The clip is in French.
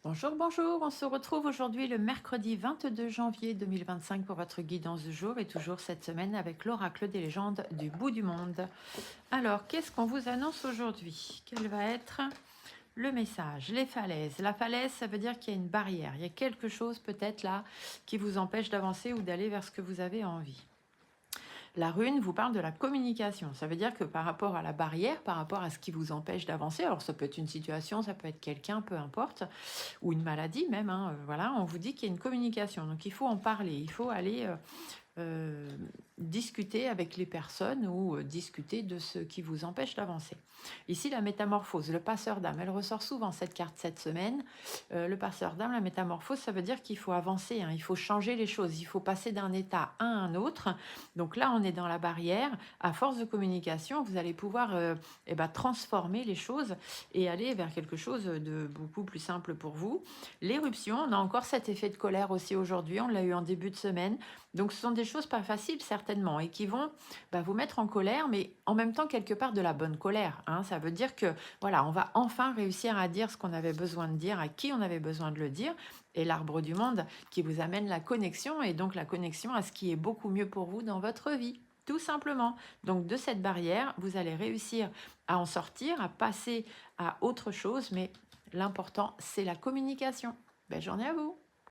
Bonjour, bonjour, on se retrouve aujourd'hui le mercredi 22 janvier 2025 pour votre guidance du jour et toujours cette semaine avec l'oracle des légendes du bout du monde. Alors, qu'est-ce qu'on vous annonce aujourd'hui? Quel va être le message? Les falaises. La falaise, ça veut dire qu'il y a une barrière, il y a quelque chose peut-être là qui vous empêche d'avancer ou d'aller vers ce que vous avez envie. La rune vous parle de la communication. Ça veut dire que par rapport à la barrière, par rapport à ce qui vous empêche d'avancer, alors ça peut être une situation, ça peut être quelqu'un, peu importe, ou une maladie même, hein, voilà, on vous dit qu'il y a une communication. Donc il faut en parler, il faut aller euh, discuter avec les personnes ou discuter de ce qui vous empêche d'avancer. Ici, la métamorphose, le passeur d'âme, elle ressort souvent cette carte cette semaine. Le passeur d'âme, la métamorphose, ça veut dire qu'il faut avancer, hein, il faut changer les choses, il faut passer d'un état à un autre. Donc là, on est dans la barrière. À force de communication, vous allez pouvoir transformer les choses et aller vers quelque chose de beaucoup plus simple pour vous. L'éruption, on a encore cet effet de colère aussi aujourd'hui, on l'a eu en début de semaine. Donc ce sont des choses pas faciles certainement et qui vont vous mettre en colère, mais en même temps quelque part de la bonne colère, hein. Ça veut dire que voilà, on va enfin réussir à dire ce qu'on avait besoin de dire, à qui on avait besoin de le dire. Et l'arbre du monde qui vous amène la connexion et donc la connexion à ce qui est beaucoup mieux pour vous dans votre vie. Tout simplement. Donc de cette barrière, vous allez réussir à en sortir, à passer à autre chose, mais l'important, c'est la communication. Belle journée à vous.